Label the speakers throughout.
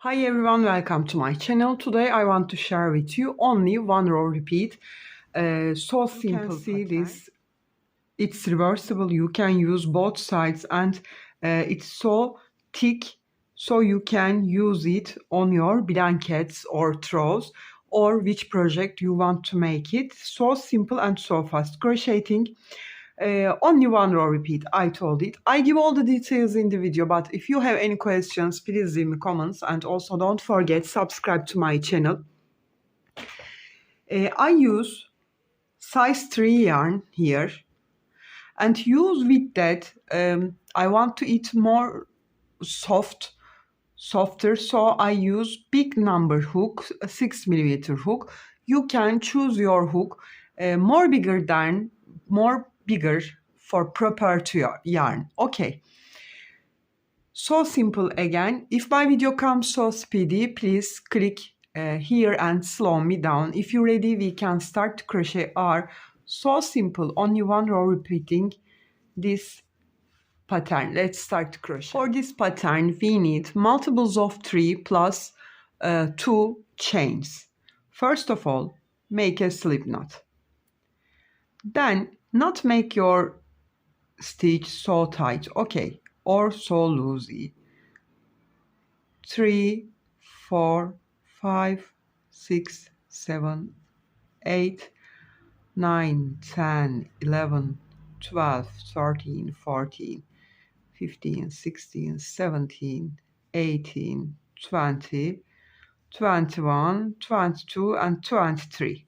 Speaker 1: Hi everyone, welcome to my channel. Today I want to share with you only one row repeat. So simple. You can see this. It's reversible. You can use both sides and it's so thick, so you can use it on your blankets or throws or which project you want to make it. So simple and so fast. Crocheting. Only one row repeat, I told it. I give all the details in the video, but if you have any questions, please leave me comments, and also don't forget subscribe to my channel. I use size 3 yarn here, and use with that I want to it more softer, so I use big number hook, a 6mm hook. You can choose your hook more bigger for proper to your yarn. Okay, so simple again. If my video comes so speedy, please click here and slow me down. If you're ready, we can start to crochet our so simple only one row repeating this pattern. Let's start to crochet. For this pattern we need multiples of 3 plus 2 chains. First of all, make a slip knot. Then not make your stitch so tight, okay, or so loosey. 3, 4, 5, 6, 7, 8, 9, 10, 11, 12, 13, 14, 15, 16, 17, 18, 20, 21, 22, and 23.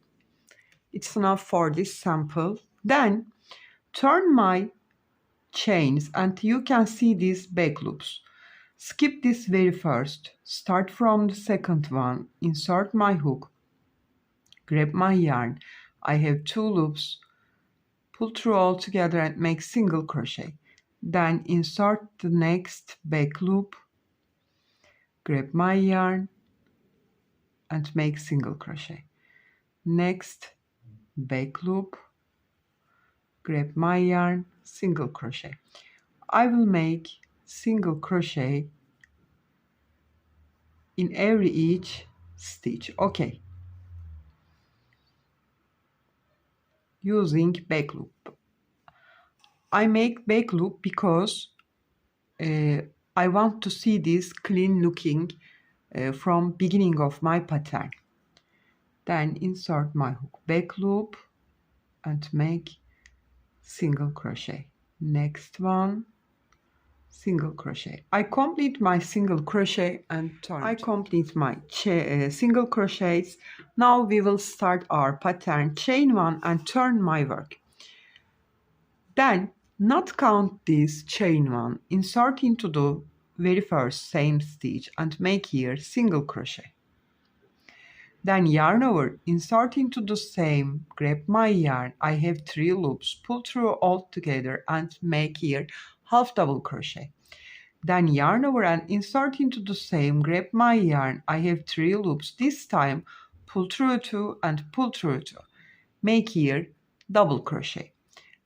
Speaker 1: It's enough for this sample. Then turn my chains and you can see these back loops. Skip this very first. Start from the second one. Insert my hook. Grab my yarn. I have 2 loops. Pull through all together and make single crochet. Then insert the next back loop. Grab my yarn and make single crochet. Next back loop. Grab my yarn, single crochet. I will make single crochet in every each stitch. Okay, using back loop. I make back loop because I want to see this clean looking from beginning of my pattern. Then insert my hook, back loop, and make single crochet. Next one, single crochet. I complete my single crochet and turn. I complete my single crochets. Now we will start our pattern. Chain 1 and turn my work. Then not count this chain 1, insert into the very first same stitch and make here single crochet. Then yarn over, insert into the same, grab my yarn, I have 3 loops, pull through all together and make here half double crochet. Then yarn over and insert into the same, grab my yarn, I have 3 loops, this time pull through 2 and pull through 2, make here double crochet.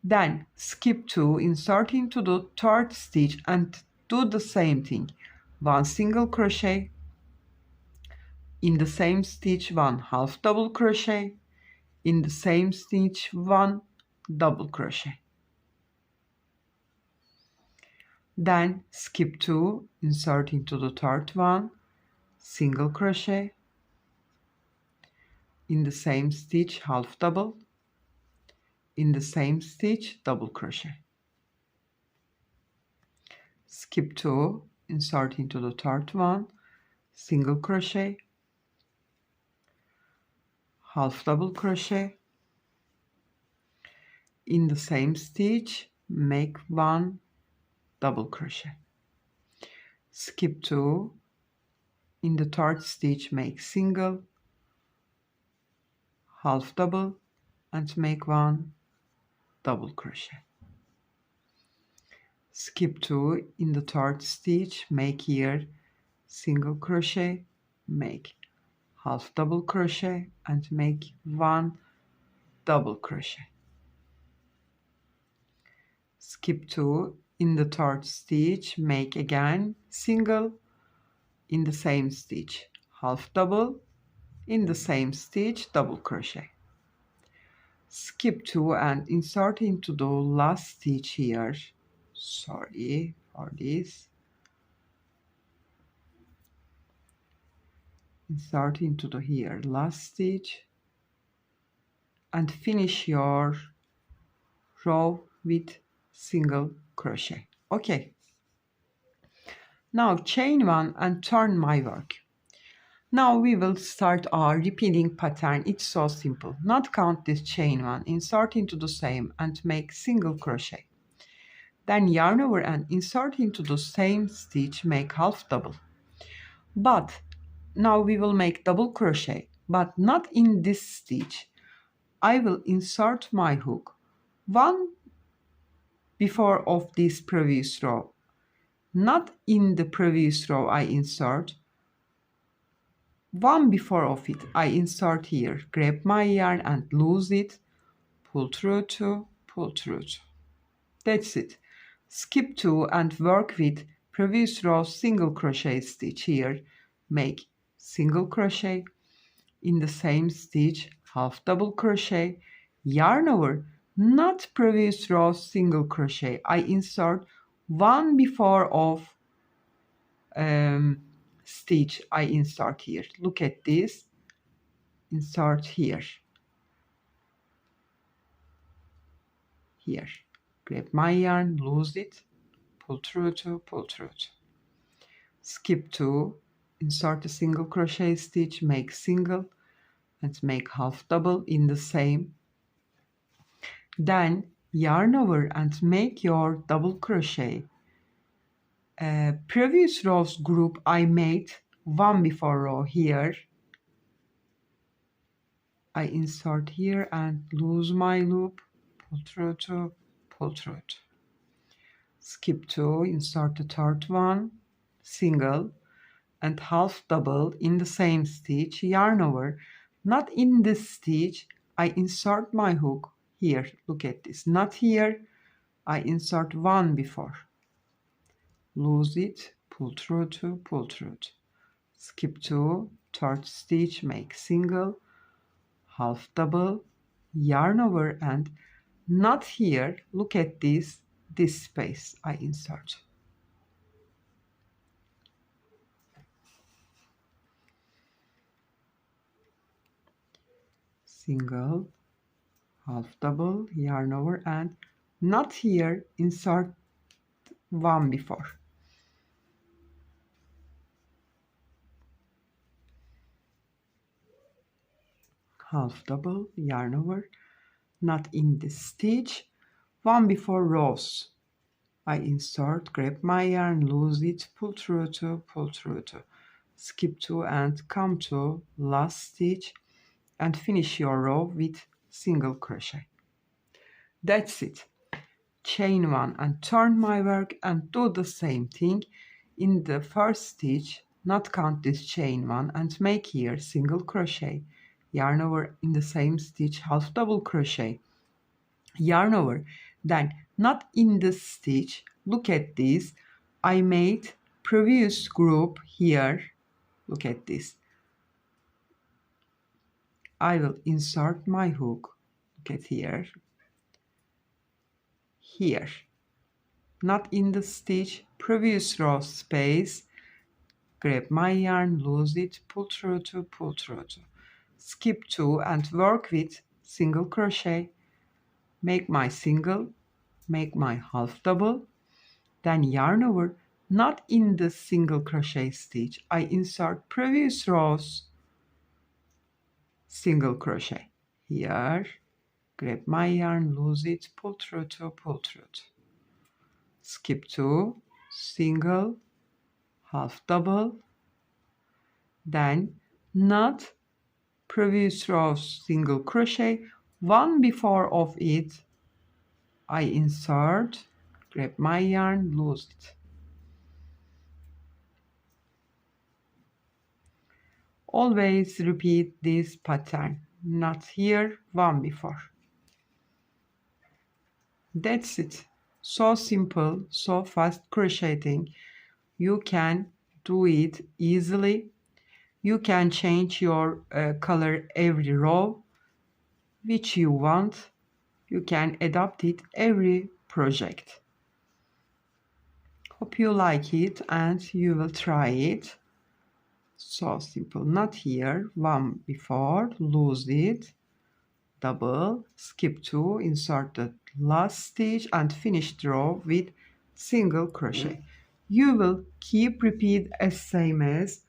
Speaker 1: Then skip 2, insert into the third stitch and do the same thing. 1 single crochet, in the same stitch 1 half double crochet, in the same stitch 1 double crochet. Then skip 2, insert into the third one, single crochet, in the same stitch half double, in the same stitch double crochet. Skip 2, insert into the third one, single crochet, half double crochet, in the same stitch make 1 double crochet. Skip 2, in the third stitch make single, half double, and make 1 double crochet. Skip 2, in the third stitch make here single crochet, make half double crochet and make 1 double crochet. Skip 2, in the third stitch make again single, in the same stitch, half double, in the same stitch, double crochet. Skip 2 and insert into the last stitch here. Sorry for this. Insert into the here last stitch and finish your row with single crochet. Okay. Now chain 1 and turn my work. Now we will start our repeating pattern. It's so simple. Not count this chain 1, insert into the same and make single crochet. Then yarn over and insert into the same stitch, make half double. But now we will make double crochet, but not in this stitch. I will insert my hook one before of this previous row. Not in the previous row I insert. One before of it I insert here. Grab my yarn and lose it. Pull through 2, pull through 2. That's it. Skip 2 and work with previous row single crochet stitch here. Make single crochet in the same stitch, half double crochet, yarn over, not previous row single crochet. I insert one before of stitch I insert here. Look at this. Insert here. Here. Grab my yarn, lose it, pull through 2, pull through 2. Skip 2, insert a single crochet stitch, make single and make half double in the same. Then yarn over and make your double crochet. Previous rows group I made one before row here. I insert here and lose my loop, pull through 2, pull through 2. Skip 2, insert the third one, single and half double in the same stitch, yarn over, not in this stitch, I insert my hook here, look at this, not here, I insert one before, lose it, pull through 2, pull through 2, skip 2, third stitch, make single, half double, yarn over and not here, look at this space I insert. Single, half double, yarn over and not here, insert one before. Half double, yarn over, not in this stitch, one before rows. I insert, grab my yarn, lose it, pull through 2, pull through 2, skip 2 and come to last stitch and finish your row with single crochet. That's it. Chain 1 and turn my work and do the same thing in the first stitch, not count this chain 1 and make here single crochet, yarn over in the same stitch, half double crochet, yarn over, then not in the stitch, look at this, I made previous group here, look at this, I will insert my hook, look at here, here, not in the stitch, previous row space, grab my yarn, lose it, pull through 2, pull through 2, skip 2 and work with single crochet, make my single, make my half double, then yarn over, not in the single crochet stitch, I insert previous rows single crochet, here, grab my yarn, lose it, pull through 2, pull through 2, skip 2, single, half double, then not previous rows single crochet, one before of it I insert, grab my yarn, lose it. Always repeat this pattern, not here, one before. That's it. So simple, so fast crocheting. You can do it easily. You can change your color every row which you want. You can adapt it every project. Hope you like it and you will try it. So simple. Not here. One before, lose it, double, skip 2, insert the last stitch and finish the row with single crochet. You will keep repeat as same as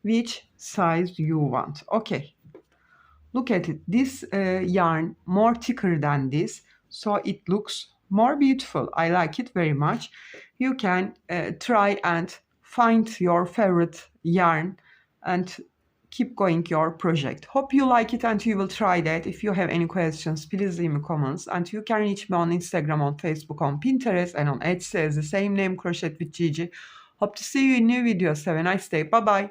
Speaker 1: which size you want. Okay, look at it. This yarn more thicker than this, so it looks more beautiful. I like it very much. You can try and find your favorite yarn and keep going your project. Hope you like it and you will try that. If you have any questions, please leave me comments. And you can reach me on Instagram, on Facebook, on Pinterest, and on Etsy as the same name, Crochet with Gigi. Hope to see you in new videos. Have a nice day. Bye bye.